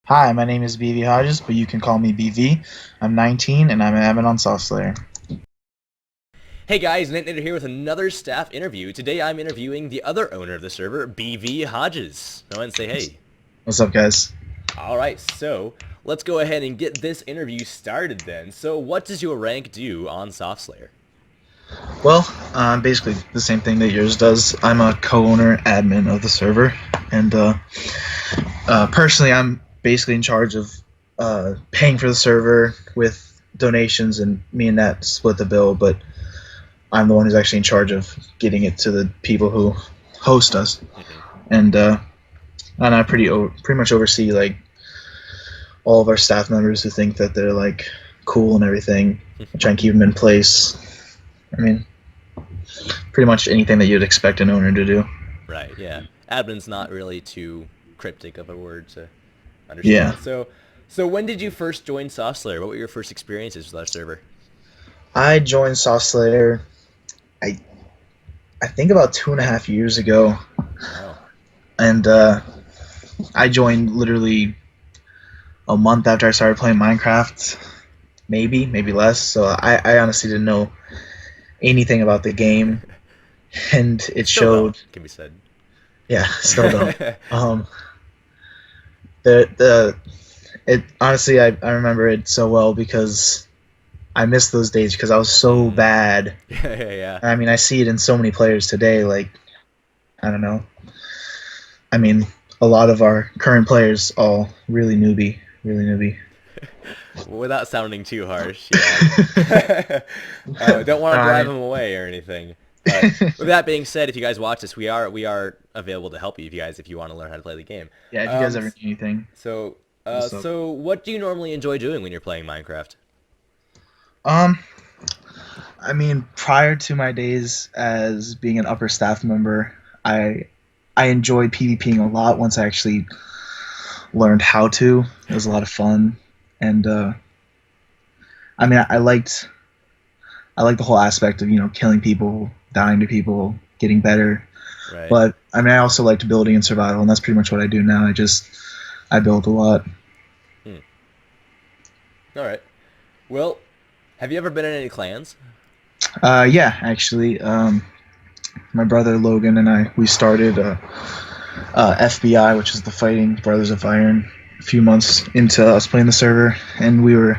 Hi, my name is BVHodges, but you can call me BV. I'm 19 and I'm an admin on SoftSlayer. Hey guys, Nate Nader here with another staff interview. Today I'm interviewing the other owner of the server, BVHodges. Go ahead and say hey. What's up, guys? Alright, so let's go ahead and get this interview started then. So what does your rank do on SoftSlayer? Well, basically the same thing that yours does. I'm a co-owner admin of the server, and personally, I'm basically in charge of paying for the server with donations, and me and Nat split the bill. But I'm the one who's actually in charge of getting it to the people who host us, and I pretty much oversee like all of our staff members who think that they're like cool and everything. I try and keep them in place. I mean, pretty much anything that you'd expect an owner to do. Right, yeah. Admin's not really too cryptic of a word to Yeah, understand. So when did you first join SoftSlayer? What were your first experiences with our server? I joined SoftSlayer. I I think about 2.5 years ago, Oh. and I joined literally a month after I started playing Minecraft. Maybe less. So I honestly didn't know anything about the game, and it Still don't, showed. can be said. Yeah, still don't. The it honestly I remember it so well because I miss those days because I was so Mm. bad. Yeah, yeah, yeah. I mean, I see it in so many players today. Like, I don't know. I mean, a lot of our current players all really newbie, really newbie. Without sounding too harsh, yeah. Don't want to drive Alright. them away or anything. But with that being said, if you guys watch this, we are available to help you if you want to learn how to play the game. Yeah, if you guys Um, ever need anything, so what's up? so what do you normally enjoy doing when you're playing Minecraft? Um, I mean, prior to my days as being an upper staff member, I I enjoyed PvPing a lot once I actually learned how to. It was a lot of fun, and I mean, I liked the whole aspect of killing people, dying to people, getting better. Right. But I mean, I also liked building and survival, and that's pretty much what I do now. I build a lot. Hmm. All right. Well, have you ever been in any clans? Yeah, actually, my brother Logan and we started FBI, which is the Fighting Brothers of Iron, a few months into us playing the server, and we were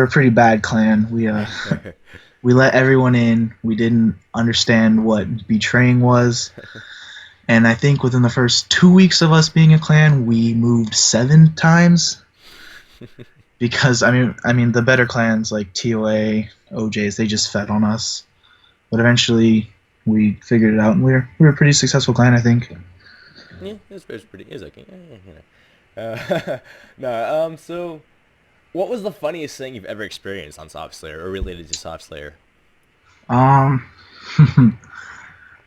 a pretty bad clan. We let everyone in. We didn't understand what betraying was, and I think within the first 2 weeks of us being a clan, we moved 7 times because I mean the better clans like TOA, OJs, they just fed on us. But eventually we figured it out, and we were a pretty successful clan, I think. Yeah, it's pretty. It's okay. No. So what was the funniest thing you've ever experienced on Soft Slayer or related to Soft Slayer? Um,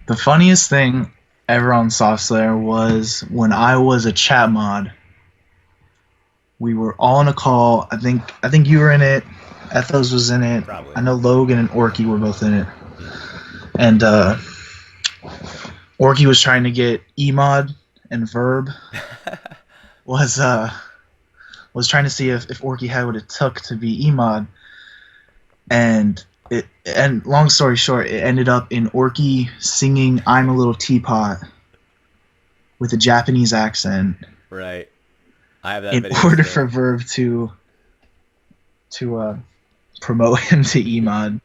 the funniest thing ever on SoftSlayer was when I was a chat mod. We were all on a call. I think you were in it. Ethos was in it. Probably. I know Logan and Orky were both in it. Hmm. And Orky was trying to get Emod, and Verb was uh was trying to see if Orky had what it took to be Emod. And long story short, it ended up in Orky singing "I'm a Little Teapot" with a Japanese accent Right. I have that in video order for still. Verb to promote him to Emod.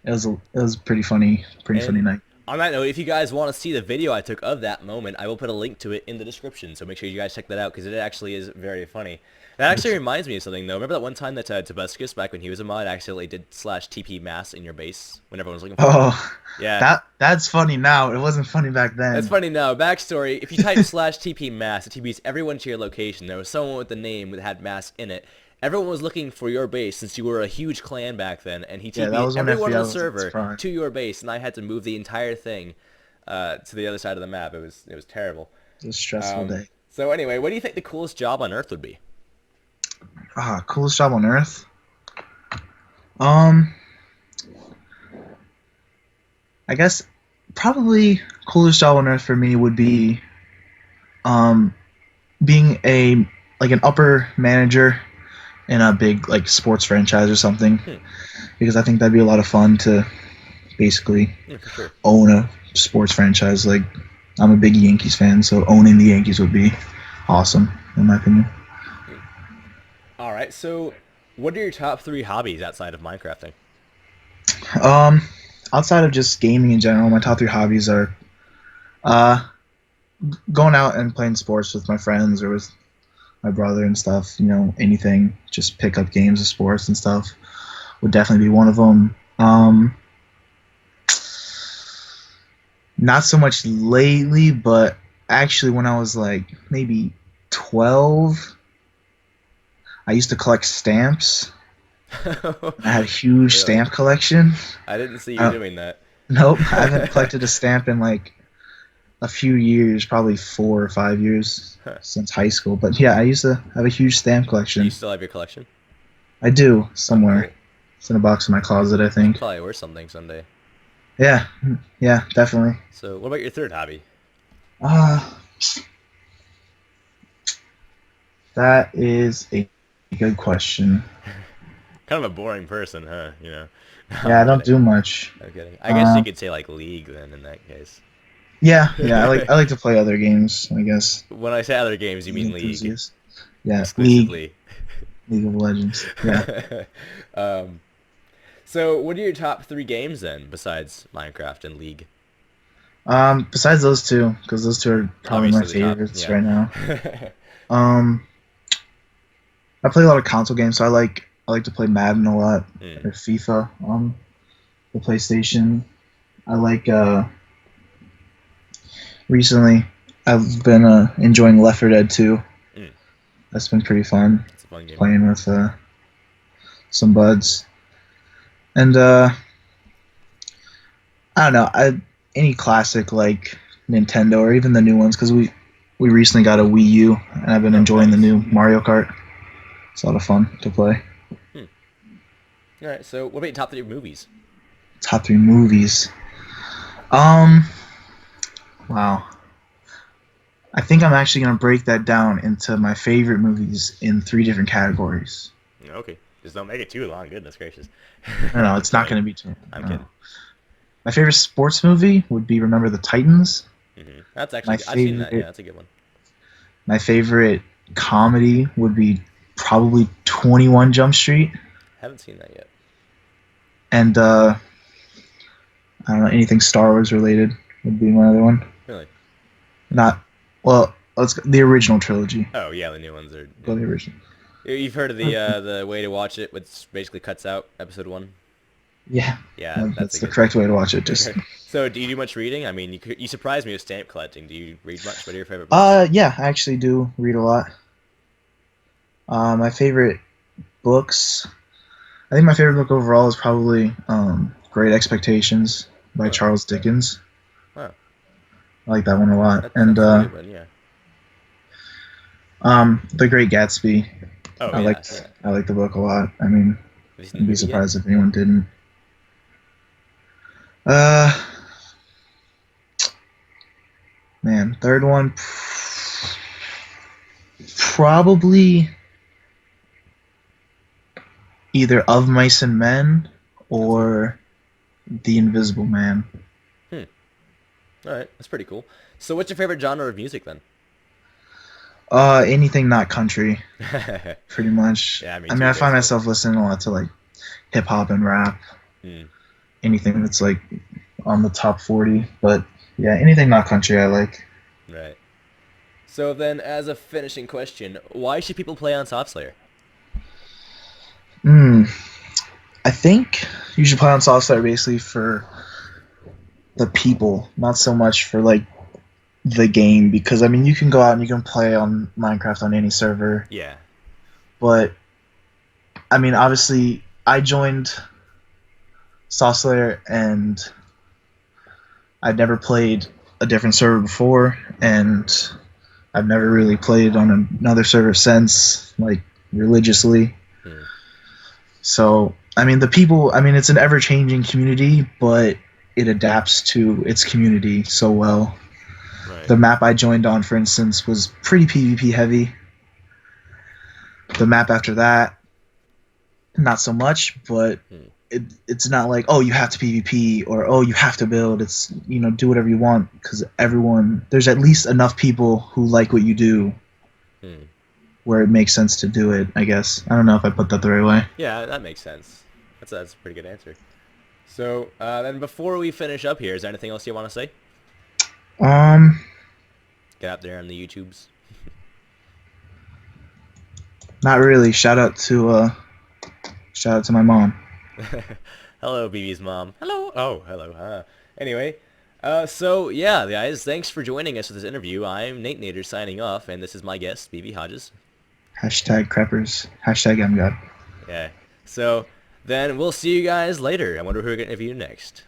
It was pretty funny And night. on that note, if you guys want to see the video I took of that moment, I will put a link to it in the description. So make sure you guys check that out because it actually is very funny. That actually reminds me of something though. Remember that one time that Tobuscus, back when he was a mod, accidentally did slash TP mass in your base when everyone was looking for it? Oh, Yeah. that's funny now. It wasn't funny back That's then. funny now. Backstory: if you type slash TP mass, it TPs everyone to your location. There was someone with the name that had mass in it. Everyone was looking for your base since you were a huge clan back then, and he Yeah, that TP'd was when everyone on FBI the was at its server prime. to your base, and I had to move the entire thing to the other side of the map. It was terrible. It was a stressful Um, day. so anyway, what do you think the coolest job on Earth would be? Coolest job on earth. Um, I guess probably coolest job on earth for me would be um being like an upper manager in a big like sports franchise or something, Hmm. because I think that'd be a lot of fun to basically Yeah, for sure. own a sports franchise. Like I'm a big Yankees fan, so owning the Yankees would be awesome in my opinion. Hmm. All right. So, what are your top three hobbies outside of Minecrafting? Um, outside of just gaming in general, my top three hobbies are uh going out and playing sports with my friends or with my brother and stuff. You know, anything, just pick up games of sports and stuff would definitely be one of them. Not so much lately, but actually, when I was like maybe 12, I used to collect stamps. I had a huge Really? stamp collection. I didn't see you Uh, doing that. nope, I haven't collected a stamp in like a few years, probably 4 or 5 years Huh. since high school. But yeah, I used to have a huge stamp Do you collection. still have your collection? I do Oh, somewhere. cool. It's in a box in my closet, I It's think. probably worth something someday. Yeah, yeah, definitely. So, what about your third hobby? Uh, that is a good question. Kind of a boring person, huh? No, Yeah, I I'm don't kidding. do much. I'm kidding. I guess you Uh, could say like League then in that case. yeah, I like to play other games, I guess. When I say other games, you League mean League enthusiast. Yeah, exclusively. League of Legends. Yeah. um, so, what are your top three games then, besides Minecraft and League? Besides those two, because those two are probably my Obviously, the top. favorites Yeah. right now. Um, I play a lot of console games, so I like to play Madden a lot Hmm. or FIFA on the PlayStation. I like recently I've been enjoying Left 4 Dead 2. Hmm. That's been pretty fun It's a fun game. playing with some buds. And I don't know, I any classic like Nintendo or even the new ones because we recently got a Wii U and I've been Oh, enjoying the nice. new Mario Kart. It's a lot of fun to play. Hmm. All right. So, what about your top three movies? Top three movies. Um, wow. I think I'm actually gonna break that down into my favorite movies in three different categories. Okay. Just don't make it too long. Goodness gracious. No, no, I'm it's not kidding. gonna be too. I'm No. kidding. My favorite sports movie would be Remember the Titans. That's My actually I've seen that. Yeah, favorite, that's a good one. my favorite comedy would be probably 21 Jump Street, Haven't seen that yet. and I don't know anything Star Wars related would be my other one. Really? Not well. Let's go, the original trilogy. Oh yeah, the new ones are. Yeah. Go the original. You've heard of the way to watch it, which basically cuts out episode one. Yeah, Yeah, that's that's a the good. correct way to watch it. Just So, do you do much reading? I mean, you surprised me with stamp collecting. Do you read much? What are your favorite books? yeah, I actually do read a lot. My favorite books. I think my favorite book overall is probably Great Expectations by Huh. Charles Dickens. Wow. I like that one a lot. And That's a good one. Yeah. The Great Gatsby. Oh I yeah. liked Yeah. I like the book a lot. I mean, Have you seen the I'd be movie yet? surprised if anyone didn't. Uh, man, third one probably either Of Mice and Men That's good. or The Invisible Man. Hmm. All right, that's pretty cool. So, what's your favorite genre of music then? Anything not country, pretty much. Yeah, me I mean, too, I find basically. myself listening a lot to like hip hop and rap, Hmm. anything that's like on the top 40. But yeah, anything not country, I like. Right. So then, as a finishing question, why should people play on Soft Slayer? Hmm. I think you should play on Software basically for the people, not so much for like the game. Because I mean, you can go out and you can play on Minecraft on any server, Yeah. but I mean, obviously, I joined Software and I'd never played a different server before, and I've never really played on another server since, like religiously. Hmm. So, I mean, the people, I mean, it's an ever changing community, but it adapts to its community so well. Right. The map I joined on, for instance, was pretty PvP heavy, The map after that, not so much, but Hmm. it's not like, oh, you have to PvP or oh, you have to build. It's, do whatever you want, because there's at least enough people who like what you do Hmm. where it makes sense to do it, I guess. I don't know if I put that the right way. Yeah, that makes sense. That's a pretty good answer. So, then before we finish up here, is there anything else you want to say? Um, Get out there on the YouTubes. Not really. Shout out to my mom. Hello, BB's mom. Hello. Oh, hello. Anyway, so yeah, guys, thanks for joining us for this interview. I'm Nate Nader signing off, and this is my guest, BVHodges. Hashtag Creppers. Hashtag I'm God. Yeah. So then we'll see you guys later. I wonder who we're gonna interview next.